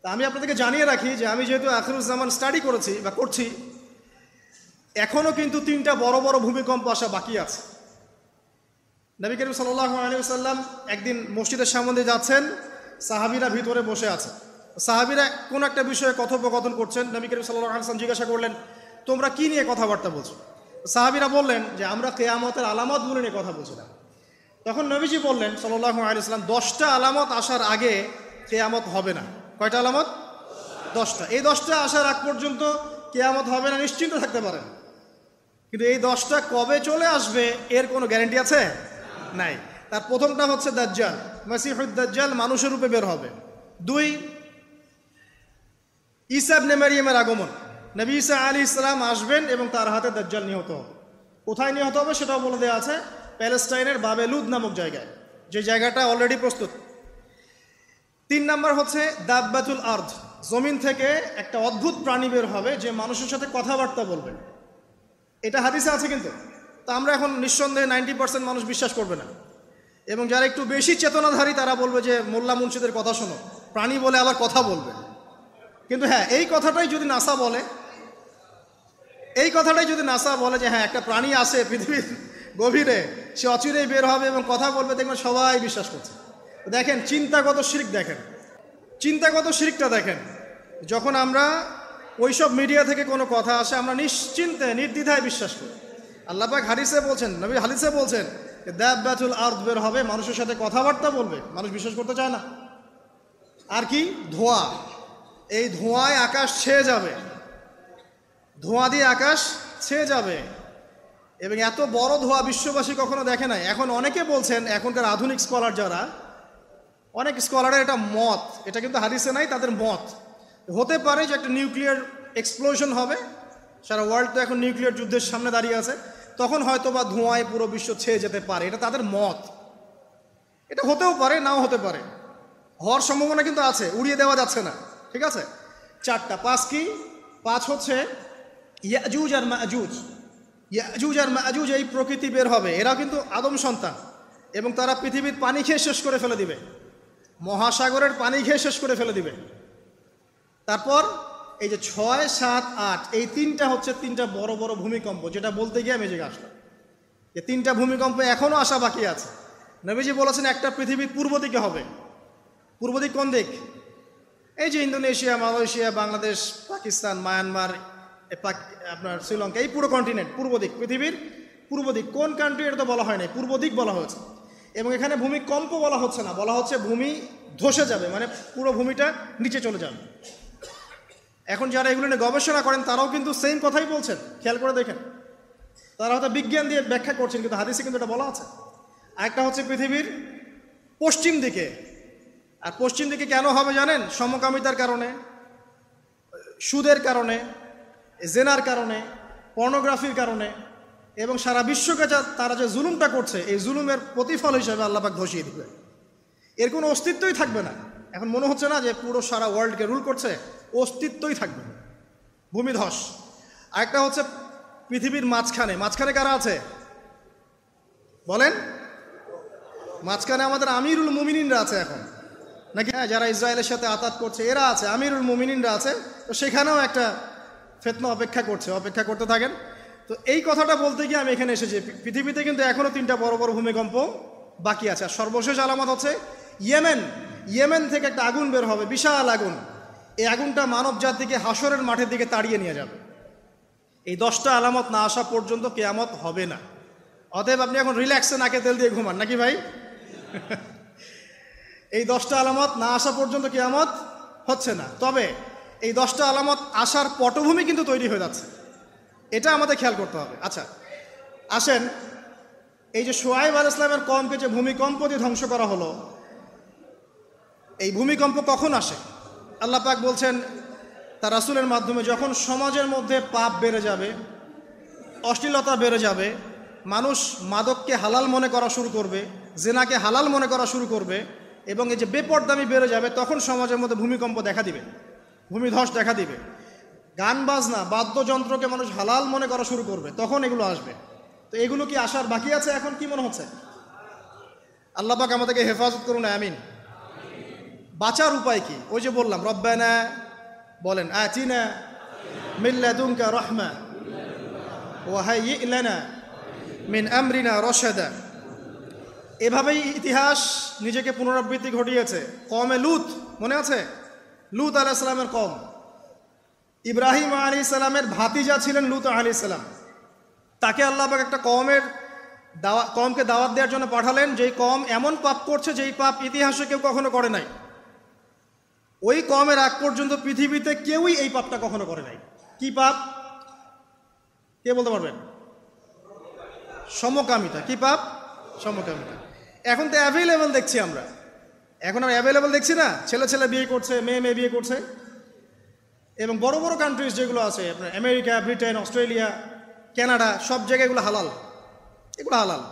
তা আমি আপনাদেরকে জানিয়ে রাখি যে আমি যেহেতু আখিরুজ্জামান স্টাডি করেছি বা করছি, এখনও কিন্তু 3টা বড় বড় ভূমিকম্প আসা বাকি আছে। নবী করিম সাল্লাল্লাহু আলাইহি ওয়াসাল্লাম একদিন মসজিদের সামনে দিয়ে যাচ্ছেন, সাহাবীরা ভিতরে বসে আছে। সাহাবীরা কোন একটা বিষয়ে কথোপকথন করছেন। নবী করিম সাল্লাল্লাহু আলাইহি ওয়াসাল্লাম জিজ্ঞাসা করলেন, তোমরা কি নিয়ে কথাবার্তা বলছো? সাহাবীরা বললেন যে আমরা কিয়ামতের আলামতগুলো নিয়ে কথা বলছিলাম। তখন নবীজি বললেন সাল্লাল্লাহু আলাইহি ওয়াসাল্লাম, 10টা আলামত আসার আগে কিয়ামত হবে না। কয়টা আলামত? 10টা। এই 10টা আসার আগ পর্যন্ত কিয়ামত হবে না, নিশ্চিন্ত থাকতে পারেন। কিন্তু এই 10টা কবে চলে আসবে এর কোনো গ্যারান্টি আছে? নাই। তার প্রথমটা হচ্ছে দাজ্জাল, মাসিহুদ দাজ্জাল মানুষের রূপে বের হবে। 2, ঈসা ইবনে মারইয়ামের আগমন, নবী ঈসা আলাইহিস সালাম আসবেন এবং তার হাতে দাজ্জাল নিহত হবে। কোথায় নিহত হবে সেটাও বলে দেওয়া আছে, প্যালেস্টাইনের বাবেলুদ নামক জায়গায়, যে জায়গাটা অলরেডি প্রস্তুত। 3 নাম্বার হচ্ছে দাব্বাতুল আরদ, জমিন থেকে একটা অদ্ভুত প্রাণী বের হবে যে মানুষের সাথে কথাবার্তা বলবে। এটা হাদিসে আছে কিন্তু, তা আমরা এখন নিঃসন্দেহে 90% মানুষ বিশ্বাস করবে না। এবং যারা একটু বেশি চেতনাধারী তারা বলবে যে মোল্লা মুন্সিদের কথা শোনো, প্রাণী বলে আবার কথা বলবে। কিন্তু হ্যাঁ, এই কথাটাই যদি নাসা বলে, যে হ্যাঁ একটা প্রাণী আছে পৃথিবীর গভীরে, সে অচিরেই বের হবে এবং কথা বলবে, দেখবেন সবাই বিশ্বাস করছে। দেখেন চিন্তাগত শিরক, চিন্তাগত শিরকটা দেখেন। যখন আমরা ওইসব মিডিয়া থেকে কোনো কথা আসে আমরা নিশ্চিন্তে নির্দ্বিধায় বিশ্বাস করি। আল্লাহ পাক হাদিসে বলছেন, নবী হাদিসে বলছেন দাব্বাতুল আরদ বের হবে, মানুষের সাথে কথাবার্তা বলবে, মানুষ বিশ্বাস করতে চায় না। আর কি? ধোঁয়া, এই ধোঁয়ায় আকাশ ছেয়ে যাবে, ধোঁয়া দিয়ে আকাশ ছেয়ে যাবে। এবং এত বড় ধোঁয়া বিশ্ববাসী কখনো দেখে নাই। এখন অনেকে বলছেন, এখনকার আধুনিক স্কলার যারা, অনেক স্কলারের এটা মত, এটা কিন্তু হাদিসে নাই, তাদের মত হতে পারে যে একটা নিউক্লিয়ার এক্সপ্লোশন হবে। সারা ওয়ার্ল্ড তো এখন নিউক্লিয়ার যুদ্ধের সামনে দাঁড়িয়ে আছে, তখন হয়তো বা ধোঁয়ায় পুরো বিশ্ব ছেয়ে যেতে পারে, এটা তাদের মত। এটা হতেও পারে, নাও হতে পারে, হওয়ার সম্ভাবনা কিন্তু আছে, উড়িয়ে দেওয়া যাচ্ছে না। ঠিক আছে, 4টা। 5 কি? 5 হচ্ছে ইয়াজুজ আর মাজুজ। ইয়াজুজ আর মাজুজ এই প্রকৃতি বের হবে, এরা কিন্তু আদম সন্তান এবং তারা পৃথিবীর পানি খেয়ে শেষ করে ফেলে দিবে, মহাসাগরের পানি খেয়ে শেষ করে ফেলে দিবে। তারপর এই যে 6, 7, 8 এই 3টা হচ্ছে 3টা বড় বড় ভূমিকম্প, যেটা বলতে গিয়ে আমি যে আসলাম। এই 3টা ভূমিকম্প এখনও আসা বাকি আছে। নবীজি বলেছেন একটা পৃথিবীর পূর্ব দিকে হবে। পূর্ব দিক কোন দিক? এই যে Indonesia, Malaysia, Bangladesh, Pakistan, Myanmar, আপনার শ্রীলঙ্কা, এই পুরো কন্টিনেন্ট পূর্ব দিক, পৃথিবীর পূর্ব দিক। কোন কান্ট্রি এটা তো বলা হয় নাই, পূর্ব দিক বলা হয়েছে। এবং এখানে ভূমিকম্প বলা হচ্ছে না, বলা হচ্ছে ভূমি ধসে যাবে, মানে পুরো ভূমিটা নিচে চলে যাবে। এখন যারা এগুলো নিয়ে গবেষণা করেন তারাও কিন্তু সেম কথাই বলছেন, খেয়াল করে দেখেন। তারা হয়তো বিজ্ঞান দিয়ে ব্যাখ্যা করছেন, কিন্তু হাদিসে কিন্তু এটা বলা আছে। আরেকটা হচ্ছে পৃথিবীর পশ্চিম দিকে। আর পশ্চিম দিকে কেন হবে জানেন? সমকামিতার কারণে, সুদের কারণে, জেনার কারণে, পর্নোগ্রাফির কারণে, এবং সারা বিশ্বকে তারা যে জুলুমটা করছে, এই জুলুমের প্রতিফল হিসেবে আল্লাহ পাক ধসিয়ে দিবে। এর কোনো অস্তিত্বই থাকবে না। এখন মনে হচ্ছে না যে পুরো সারা ওয়ার্ল্ডকে রুল করছে, অস্তিত্বই থাকবে না, ভূমিধস। আরেকটা হচ্ছে পৃথিবীর মাঝখানে কারা আছে বলেন? মাঝখানে আমাদের আমিরুল মুমিনিনরা আছে এখন, নাকি? হ্যাঁ, যারা ইসরায়েলের সাথে আতাত করছে এরা আছে, আমিরুল মুমিনিনরা আছে। তো সেখানেও একটা ফিতনা অপেক্ষা করতে থাকেন। তো এই কথাটা বলতে গিয়ে আমি এখানে এসেছি। পৃথিবীতে কিন্তু এখনও 3টা বড় বড় ভূমিকম্প বাকি আছে। আর সর্বশেষ আলামত হচ্ছে ইয়েমেন থেকে একটা আগুন বের হবে, বিশাল আগুন। এই আগুনটা মানব জাতিকে হাসরের মাঠের দিকে তাড়িয়ে নিয়ে যাবে। এই 10টা আলামত না আসা পর্যন্ত কিয়ামত হবে না। অতএব আপনি এখন রিল্যাক্সে নাকে তেল দিয়ে ঘুমান, নাকি ভাই? এই 10টা আলামত না আসা পর্যন্ত কিয়ামত হচ্ছে না। তবে এই 10টা আলামত আসার পটভূমি কিন্তু তৈরি হয়ে যাচ্ছে, এটা আমাদের খেয়াল করতে হবে। আচ্ছা আসেন, এই যে শুআয়ব আলাইহিস সালামের কওমকে যে ভূমিকম্প দিয়ে ধ্বংস করা হলো, এই ভূমিকম্প কখন আসে? আল্লাহ পাক বলছেন তার রাসূলের মাধ্যমে, যখন সমাজের মধ্যে পাপ বেড়ে যাবে, অশ্লীলতা বেড়ে যাবে, মানুষ মাদককে হালাল মনে করা শুরু করবে, জেনাকে হালাল মনে করা শুরু করবে, এবং এই যে বেপরদামি বেড়ে যাবে, তখন সমাজের মধ্যে ভূমিকম্প দেখা দিবে, ভূমিধস দেখা দিবে। গান বাজনা, বাদ্যযন্ত্রকে মানুষ হালাল মনে করা শুরু করবে, তখন এগুলো আসবে। তো এগুলো কি আসার বাকি আছে? এখন কি মনে হচ্ছে? আল্লাহ পাক আমাদেরকে হেফাজত করুন, আমিন। বাঁচার উপায় কি? ওই যে বললাম, রব্বানা বলেন, আতিনা মিন লাদুনকা রাহমা ওয়া হাইয়্ লানা মিন আমরিনা রশাদা। এভাবেই ইতিহাস নিজেকে পুনরাবৃত্তি ঘটিয়েছে। কওমে লূত, মনে আছে? লূত আলাইহিস সালামের কওম, ইব্রাহিম আলাইহিস সালামের ভাতিজা ছিলেন লূত আলাইহিস সালাম। তাকে আল্লাহ পাক একটা কওমকে দাওয়াত দেওয়ার জন্য পাঠালেন, যেই কওম এমন পাপ করছে যেই পাপ ইতিহাসে কেউ কখনো করে নাই। ওই কওমের আগ পর্যন্ত পৃথিবীতে কেউই এই পাপটা কখনো করে নাই। কি পাপ? কে বলতে পারবেন? সমকামিতা। কি পাপ? সমকামিতা। এখন তো অ্যাভেলেবল দেখছি আমরা, এখন আমরা অ্যাভেলেবল দেখছি না, ছেলে ছেলে বিয়ে করছে, মেয়ে মেয়ে বিয়ে করছে। এবং বড় বড় কান্ট্রিজ যেগুলো আছে আপনার আমেরিকা, ব্রিটেন, অস্ট্রেলিয়া, কানাডা, সব জায়গায় এগুলো হালাল। এগুলো হালাল।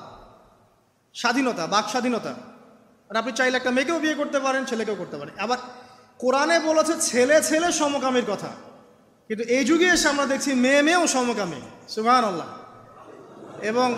স্বাধীনতা, বাক স্বাধীনতা। আর আপনি চাইলে একটা মেয়েকেও বিয়ে করতে পারেন, ছেলেকেও করতে পারেন। আবার কোরআনে বলেছে ছেলে ছেলে সমকামীর কথা, কিন্তু এই যুগে এসে আমরা দেখছি মেয়ে মেয়েও সমকামী। সুবহানাল্লাহ। এবং